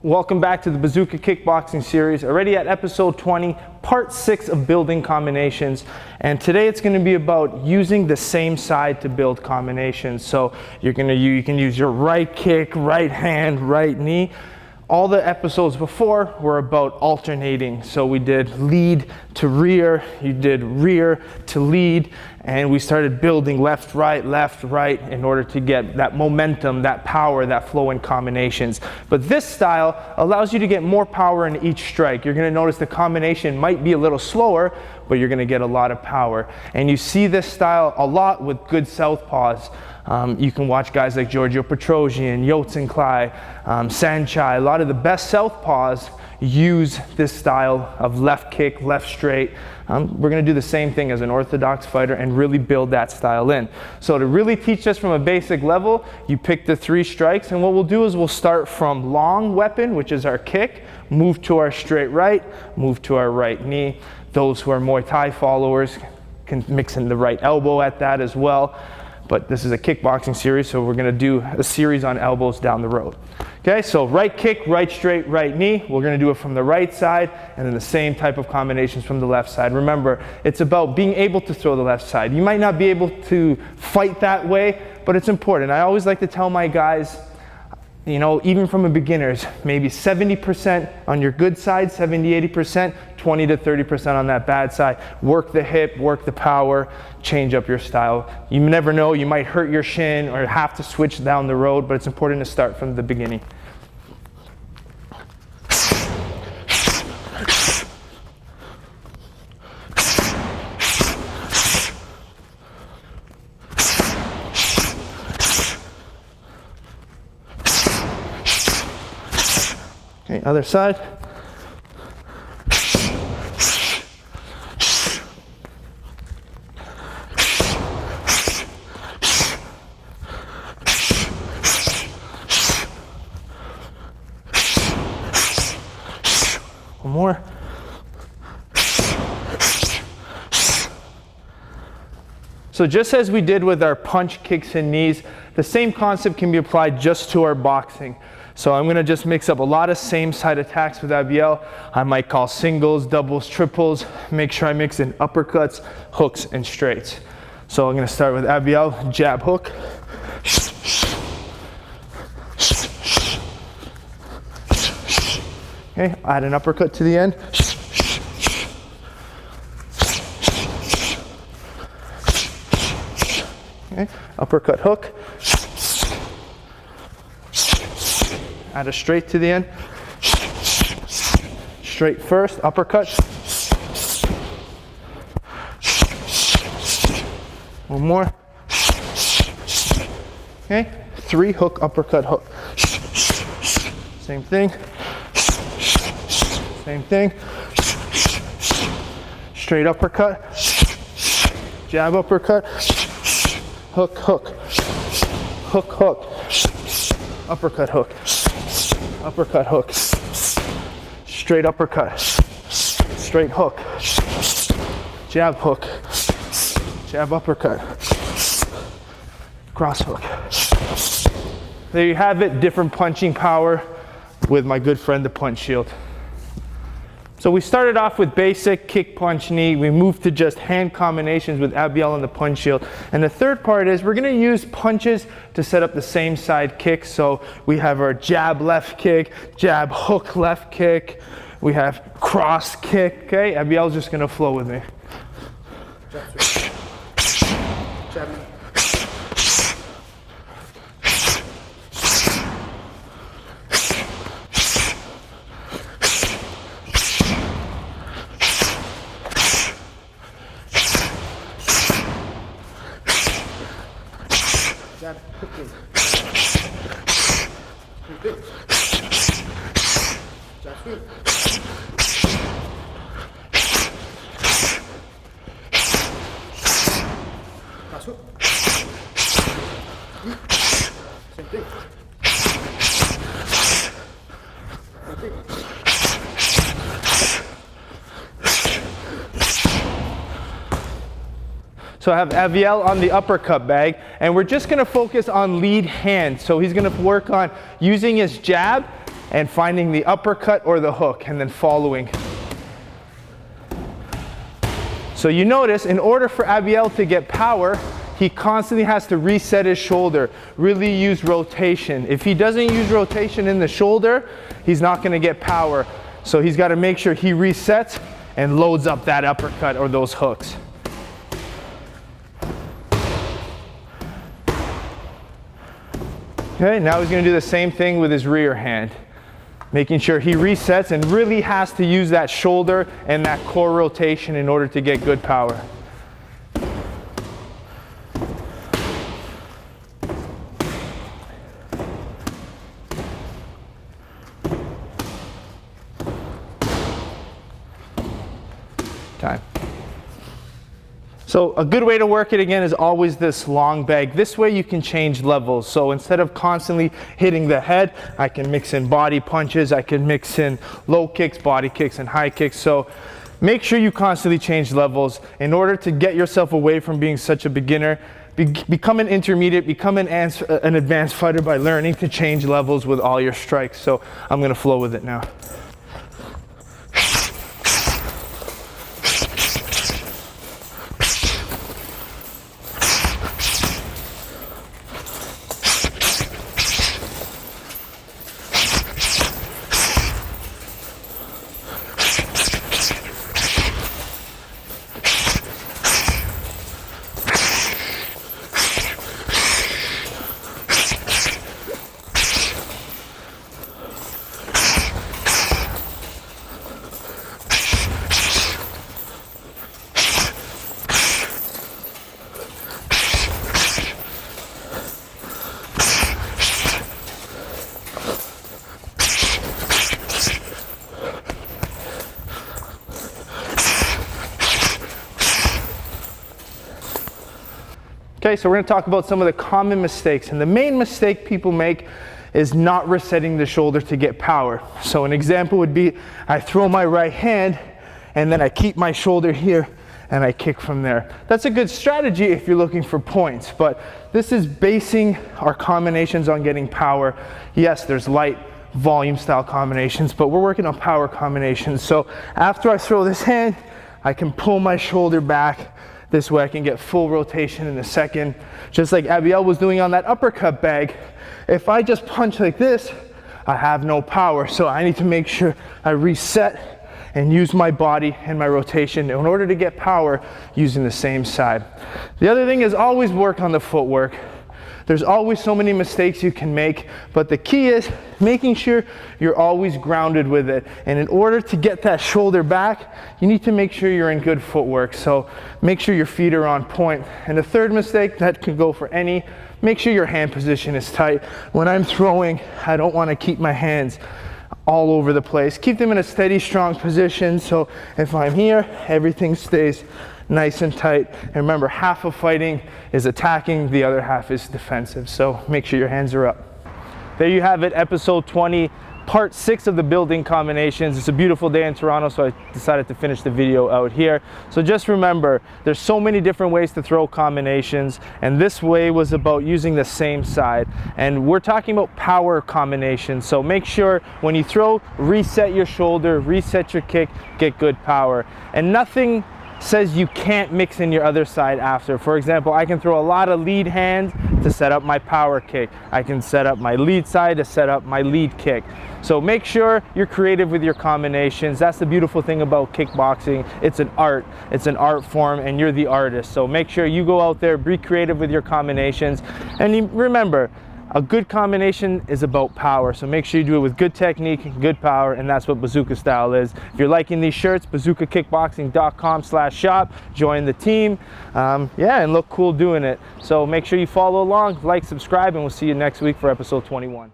Welcome back to the Bazooka Kickboxing series, already at episode 20, part 6 of building combinations. And today it's going to be about using the same side to build combinations. So you can use your right kick, right hand, right knee. All the episodes before were about alternating. So we did lead to rear, you did rear to lead, and we started building left, right in order to get that momentum, that power, that flow in combinations. But this style allows you to get more power in each strike. You're gonna notice the combination might be a little slower, but you're gonna get a lot of power. And you see this style a lot with good southpaws. You can watch guys like Giorgio Petrosian, Yotsenklai, Sanchai. A lot of the best southpaws use this style of left kick, left straight. We're going to do the same thing as an orthodox fighter and really build that style in. So to really teach us from a basic level, you pick the 3 strikes, and what we'll do is we'll start from long weapon, which is our kick, move to our straight right, move to our right knee. Those who are Muay Thai followers can mix in the right elbow at that as well. But this is a kickboxing series, so we're gonna do a series on elbows down the road. Okay, so right kick, right straight, right knee. We're gonna do it from the right side, and then the same type of combinations from the left side. Remember, it's about being able to throw the left side. You might not be able to fight that way, but it's important. I always like to tell my guys, you know, even from a beginners, maybe 70% on your good side, 70-80%, 20 to 30% on that bad side. Work the hip, work the power, change up your style. You never know, you might hurt your shin or have to switch down the road, but it's important to start from the beginning. Okay, other side. One more. So just as we did with our punch, kicks, and knees, the same concept can be applied just to our boxing. So I'm gonna just mix up a lot of same side attacks with Abiel. I might call singles, doubles, triples. Make sure I mix in uppercuts, hooks, and straights. So I'm gonna start with Abiel, jab, hook. Okay, add an uppercut to the end. Okay, uppercut, hook. Add a straight to the end. Straight first, uppercut. One more. Okay, 3 hook, uppercut, hook. Same thing. Same thing. Straight uppercut. Jab uppercut. Hook, hook. Hook, hook. Uppercut, hook. Uppercut, hook. Straight uppercut. Straight hook. Jab hook. Jab uppercut. Cross hook. There you have it, different punching power with my good friend the punch shield. So we started off with basic kick, punch, knee. We moved to just hand combinations with Abiel and the punch shield. And the third part is we're gonna use punches to set up the same side kick. So we have our jab left kick, jab hook left kick. We have cross kick, okay? Abiel's just gonna flow with me. Jab. So I have Aviel on the uppercut bag, and we're just gonna focus on lead hand. So he's gonna work on using his jab and finding the uppercut or the hook and then following. So you notice, in order for Abiel to get power, he constantly has to reset his shoulder, really use rotation. If he doesn't use rotation in the shoulder, he's not going to get power. So he's got to make sure he resets and loads up that uppercut or those hooks. Okay, now he's going to do the same thing with his rear hand. Making sure he resets and really has to use that shoulder and that core rotation in order to get good power. Time. So a good way to work it again is always this long bag. This way you can change levels. So instead of constantly hitting the head, I can mix in body punches, I can mix in low kicks, body kicks, and high kicks. So make sure you constantly change levels in order to get yourself away from being such a beginner. Become an intermediate, become an advanced fighter by learning to change levels with all your strikes. So I'm going to flow with it now. Okay, so we're going to talk about some of the common mistakes. And the main mistake people make is not resetting the shoulder to get power. So an example would be, I throw my right hand and then I keep my shoulder here and I kick from there. That's a good strategy if you're looking for points, but this is basing our combinations on getting power. Yes, there's light volume style combinations, but we're working on power combinations. So after I throw this hand, I can pull my shoulder back. This way I can get full rotation in a second. Just like Abiel was doing on that uppercut bag. If I just punch like this, I have no power. So I need to make sure I reset and use my body and my rotation in order to get power using the same side. The other thing is always work on the footwork. There's always so many mistakes you can make, but the key is making sure you're always grounded with it. And in order to get that shoulder back, you need to make sure you're in good footwork. So make sure your feet are on point. And the third mistake, that could go for any, make sure your hand position is tight. When I'm throwing, I don't want to keep my hands all over the place. Keep them in a steady, strong position. So if I'm here, everything stays nice and tight. And remember, half of fighting is attacking, the other half is defensive. So make sure your hands are up. There you have it, episode 20, part 6 of the building combinations. It's a beautiful day in Toronto, so I decided to finish the video out here. So just remember, there's so many different ways to throw combinations, and this way was about using the same side. And we're talking about power combinations, so make sure when you throw, reset your shoulder, reset your kick, get good power. And nothing says you can't mix in your other side after. For example, I can throw a lot of lead hand to set up my power kick. I can set up my lead side to set up my lead kick. So make sure you're creative with your combinations. That's the beautiful thing about kickboxing. It's an art. It's an art form, and you're the artist. So make sure you go out there, be creative with your combinations. And remember, a good combination is about power, so make sure you do it with good technique and good power, and that's what Bazooka style is. If you're liking these shirts, bazookakickboxing.com/shop, join the team, yeah, and look cool doing it. So make sure you follow along, like, subscribe, and we'll see you next week for episode 21.